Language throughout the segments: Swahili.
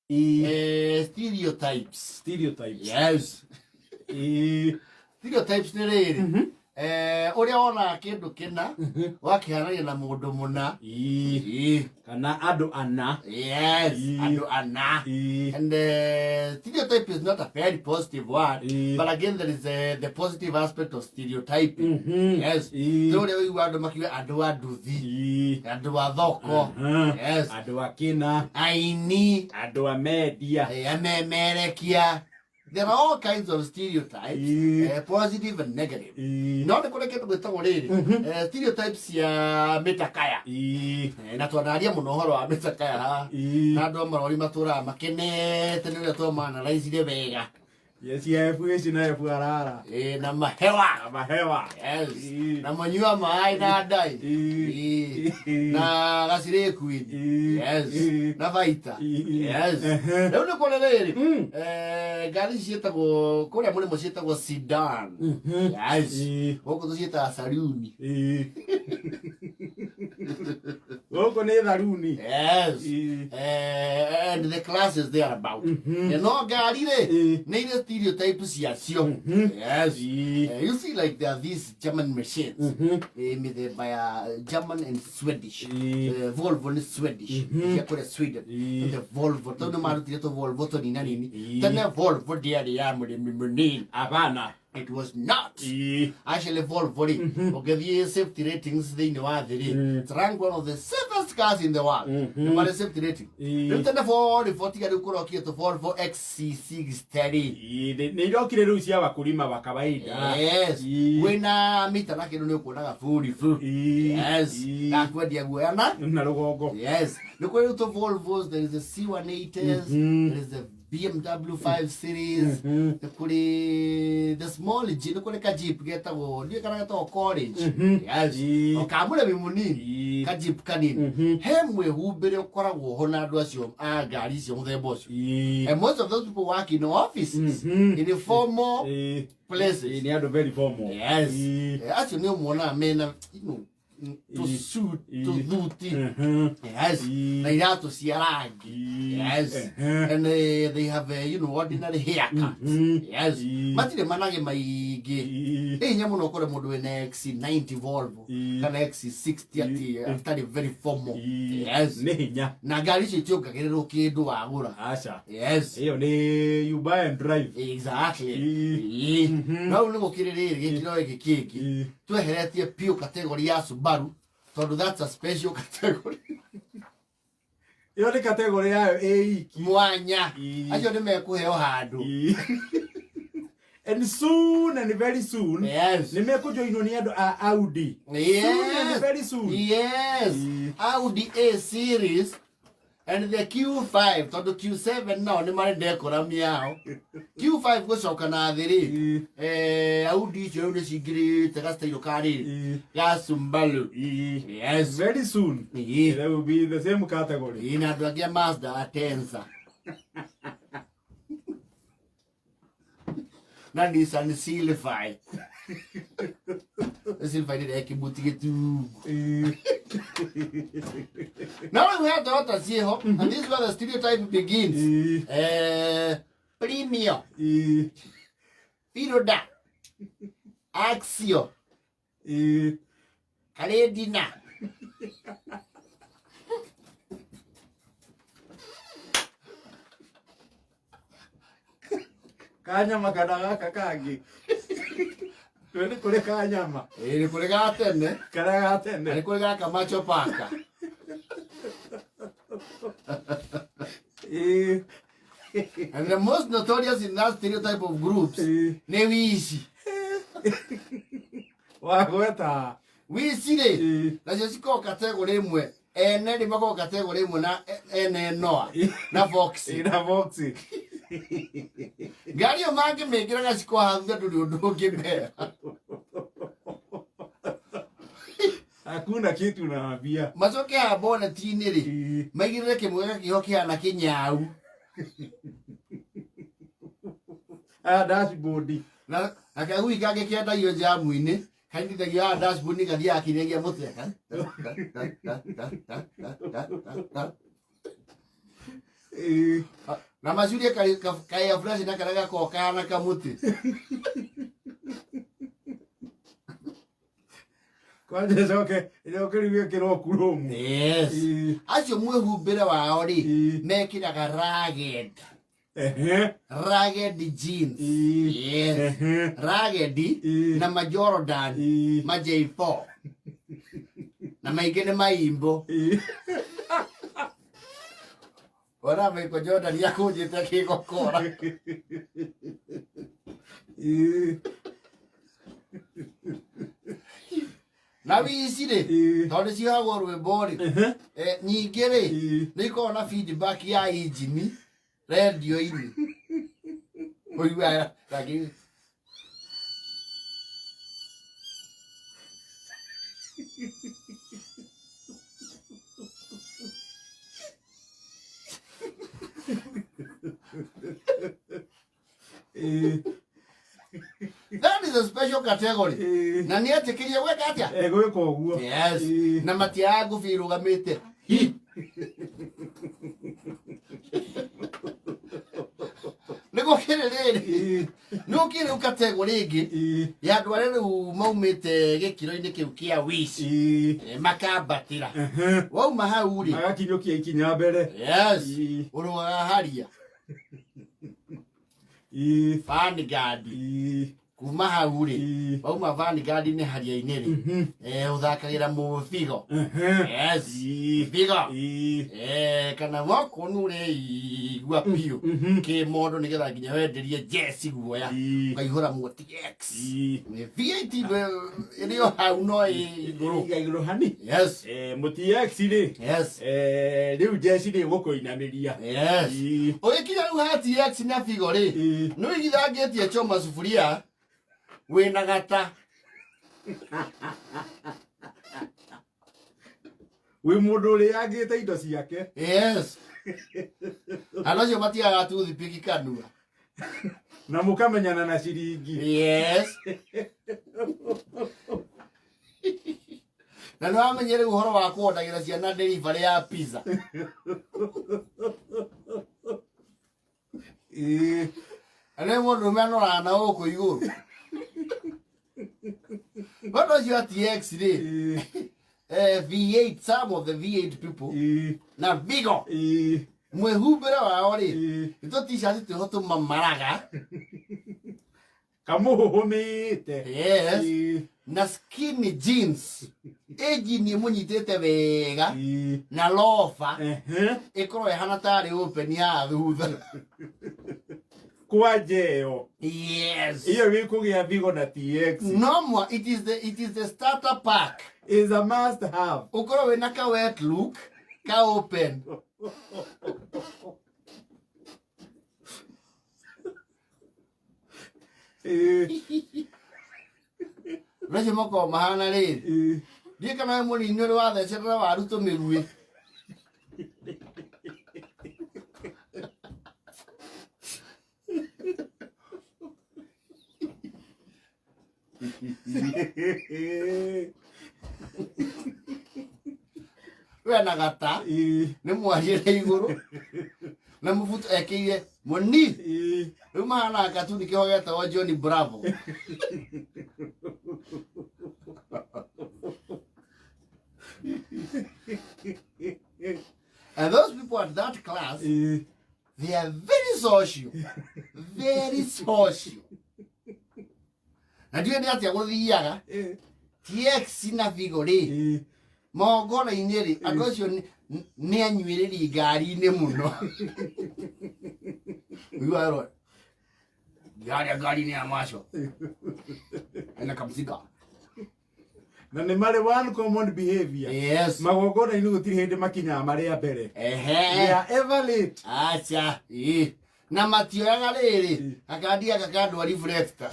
Stereotypes. Yes. Stereotypes nĩ rĩrĩ ũrĩa wona kĩndũ kĩna wakĩharania na mũndũ mũna kana andũ ana. Yes, andũ ana. And stereotype is not a very positive word, but again there is the positive aspect of stereotyping. Yes, ũrĩa ũigua andũ makiuga andũ a nduthi, andũ a thoko, yes, andũ a kĩna, aini, andũ a media, amemerekia. There are all kinds of stereotypes, positive and negative. No nĩ kũrĩ kĩndũ gwĩtagwo rĩrĩ stereotypes ya mĩtakaya. Na twanaria mũno ũhoro wa mĩtakaya ha na andũ amarori matũraga makenete nĩ ũrĩa twama-analyze wega. Yes, yeah, fuishi na fuarara. Na mahewa. Mahewa. Yes. Na manyua maai na ndai. Na gasire kwini. Yes. Na vaita. Yes. Leo nĩ kũrĩ rĩrĩ ngari ciĩtagwo kũrĩa mũrĩmo ciĩtagwo sedan. Yes. Gũkũ tũciĩtaga saloon. Gũkũ nĩ tharuni. Yes. And the classes they are about. No ngari rĩ nĩ irĩ stereotypes yacio. Yes. You see like there are these German machines. Mĩthemba ya German and Swedish. Volvo nĩ Swedish. Cia kũrĩa Sweden. The Volvo. Tondũ nĩ marutire tũ Volvo tũnina nini. Tene Volvo ndiarĩ ya mũrĩmi mũnini. Hapana. It was not. Actually, Volvo, okay, safety ratings thĩinĩ wa thĩ rĩ. It's ranked one of the safest cars in the world. Nĩ safety rating. Rĩu tene Volvo tiga rĩu kũrokire tũ Volvo XC60. Nĩ irokire rĩu cia wakulima wa kawaida. Yes. Wĩna mita na kĩndũ nĩ ũkuonaga full. Yes. Gakwendia guoya na rũgongo. Yes. Nĩ kũrĩ rĩu tũ Volvos, there is a C180s, there is a BMW 5 Series, the small Jeep, the Jeep getagwo ndiye kana getagwo college. Yes. Okamũrĩmi mũnini ka Jeep kanini. He mwĩhumbĩre ũkoragwo ho na andũ acio a ngari icio mũthemba ũcio. And most of those people work in offices, in the formal places. Nĩ andũ very formal. Yes. Acio nĩ ũmuonaga mena, to suit, to duty. Yes. Na iratũ cia rangi. Yes. And they have ordinary haircuts. Yes. Matirĩ manage maingĩ. Hinya mũno ũkore mũndũ wĩna XC90 Volvo kana XC60 atarĩ very formal. Yes. Nĩ hinya. Na ngari icio itiongagĩrĩrwo kĩndũ wagũra. Aca. Yes. Ĩyo nĩ you buy and drive. Exactly. No nĩ gũkĩrĩ rĩrĩ gĩkĩro gĩkĩ kĩngĩ tweheretie piũ category ya Subaru tondũ that's a special category. Yo nĩ category yayo iki mwanya. Acio nĩ mekũheo handũ. And soon and very soon. Yes. Nĩ mekũjoinwo nĩ andũ a Audi. Yes. Soon and very soon. Yes. Audi A series and the Q5 tondũ Q7 nao nĩ marenda ekonomi yao. Q5 gũcoka na thĩ rĩ Audi icio nĩ cingĩrĩte gastailo karĩ ya Subaru. Yes. Very soon. They will be the same category. Na andũ angĩ a Mazda Atenza. Na Nissan Silify. Silify nĩ kĩbuti gĩtungu. Now we have the other CEO, and this is where the stereotype begins. Premium, Piroda, Axio, Kaledina. Kanyama kana gaka kangi. Twende kũrĩ kanyama. Nĩ kũrĩ gatene. Kana gatene. Nĩ kũrĩ gaka macho paka. And the most notorious in that stereotype of groups, nĩ wici. Wagweta. Wici rĩ, nacio cikoragwo category ĩmwe. Ene nĩ makoragwo category ĩmwe na ene noa na Foxy. Na Foxy. Ngari ĩyo mangĩmĩkĩra ciko hathutha ndũrĩ ũndũ ũngĩmera. Hakuna kitu naambia. Macoke haha boneti-inĩ rĩ, maigĩrĩre kĩmwega kĩho kĩhana kĩnyau. Dashboard. Na kagui kangĩ kĩendagio jamu-inĩ, kaingithagio haha dashboard-inĩ gathiaga kinyagia mũtwe. na macuria kaya fresh na karaga koka na kamuti kwa njoke ile kiriwe kiro kurumu. Yes. Acio mwehumbire wao ri mekiraga ragged. Ragged jeans. Yes. Ragged na majordan ma J4 na maingine maimbo. Ora meko Jordan yakujite kigokora. Na wici ri tondu ciagwo rwimbo ri nyingĩ ri nĩ ikoragwo na feedback ya engine radio-inĩ ũiguaga rangĩ that is a special category. Na nĩ atĩkĩrie gwĩka atĩa? Gwĩka ũguo. Yes. Na matiaga ngũbia irũgamĩte. Nĩguo kĩrĩ rĩrĩ nĩ ũkĩrĩ category ĩngĩ ya andũ arĩa rĩu maumĩte gĩkĩro-inĩ kĩu kĩa wici makambatĩra. Wauma hau rĩ magakinyũkia ikinya mbere. Yes. Ũrũgaga haria Vanguard kuma hau ri wauma Vanguard ni haria-inĩ ri uthakagĩra mũbigo. Yes. Bigo kana wakonu ri igua piũ kĩmondo nĩgetha nginya wenderie jesi guoya ukaihũra mu TX VAT ĩrĩ o hau no igũrũ hani. Yes. Mu TX ri. Yes. Rĩu jesi nĩ gũkũinamĩria. Yes. Ũgĩkinya rĩu ha TX na bigo ri nĩ wĩgithangĩtie choma sufuria wĩna gata wĩ mũndũ ũrĩa angĩte indo ciake. Yes. Andũ acio matiaga toothpick kanua na mũkamenyana na ciringi. Yes. Na nĩ wamenyere ũhoro wa kũondagĩra ciana delivery ya pizza. Arĩa mũndũ ũmenoraga na gũkũ igũrũ. What was your TX ri? V8, some of the V8 people. Na Vigo. Mwehumbĩre wao ri ito t-shirt tũho tũmamaraga kamũhũmĩte. Yes. Na skinny jeans engine mũnyitĩte wega na loafer ĩkorwo ĩhana tarĩ open ya thutha kwa njeo. Yes. Iyo gĩkũgĩa Vigo na TX. No more, it is the starter pack. Is a must have. Ukorwo wĩna ka wet look ka open. Rĩcio moko mahana rĩrĩ ndiĩ kana mũnini ũrĩ wathecerera waru tũmĩruĩ. Wena gata nĩ mwahiĩre igũrũ na mũbuto ekĩire mũni rĩu mahana katuni kĩho getagwo John Bravo. And those people at that class they are very social. Very social. Na ndiũĩ nĩ atĩa gũthiaga TX na Vigo rĩ mogora-inĩ rĩ andũ acio nĩ anyuĩrĩri ngari-inĩ mũno. Ũiguaga rĩ ngari-inĩ ya maco ena kamsiga na nĩ marĩ one common behavior. Yes. Magongona-inĩ gũtirĩ hĩndĩ makinyaga marĩa mbere. They are ever late. Acha na matioyaga rĩrĩ akandi aka kandwa reflector.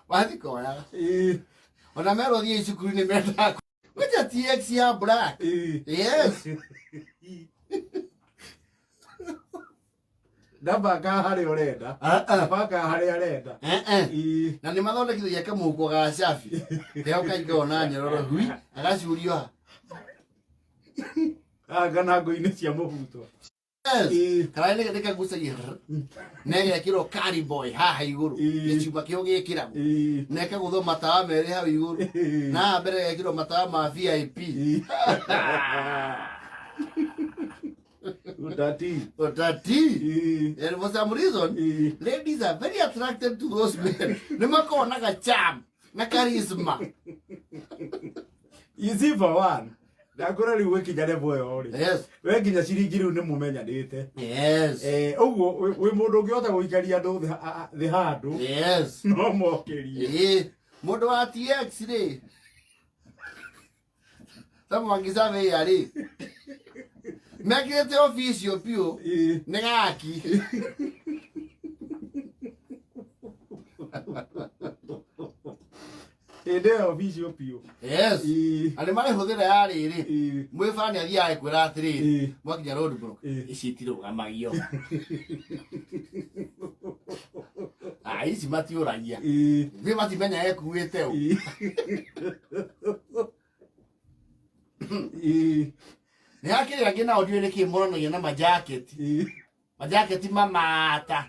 Wathi koya ona mero thiĩ cukuru-inĩ mendaga kwĩja TX ya black. Yes. Ndabanga harĩa ũrenda. Ndabanga harĩa arenda. Na nĩ mathondekithagia kamũhuko ga cabi keo kaingĩrwo na nyororo hui agacurio ha Agana ngo-inĩ cia mũbuto. Yes. Kana nĩgetha gucagia. Nega kiro carry boy haha iguru. Gĩcuba kĩo gĩkĩragwo. Neka gũthoma matawa merĩ hau iguru. Na mbere gekĩrwo matawa ma VIP. Utati. And for some reason, ladies are very attracted to those men. Nĩmakonaga charm na charisma. Easy for one. Ndakora riu wikinya level yo ri. Yes. We nginya ciringi riu nimumenyanite. Yes. Uguo wi mundu ngihota guikaria andu thi handu. Yes. No mokerie. Mundu wa TX ri. Tamu wangizabe ya ri. Mekirete office yo pio. Nĩ gaki. Ende office yo pio. Yes. Ani mari huthira ya riri. Mwifani athiaga kwira atiri. Mwakinya road block. Icitirũgamagio. Ici matiũragia. Nĩ matimenya ekuĩte ũ. Nĩ hakĩrĩ angĩ nao ndiũĩ nĩkĩ mũranagia na majaketi. Majaketi mamata.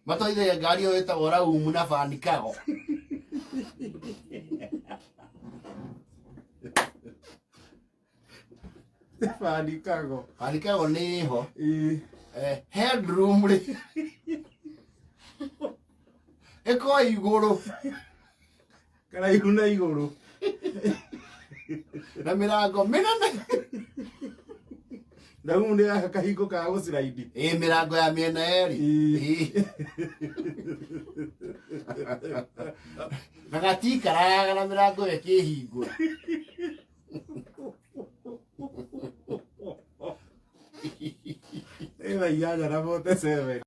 Matoithagia ngari ĩyo ĩtagwo raumu na bandikago. Bandikago nĩ ho. Headroom rĩ. Ĩko igũrũ. Karaihu na igũrũ. Na mirango minene. Na humu nĩ gaka kahingo ka gũciraindi. Mirango ya mĩena yerĩ. Na gatikaraga na mirango ĩkĩhingũra. Ĩna 8 na 47.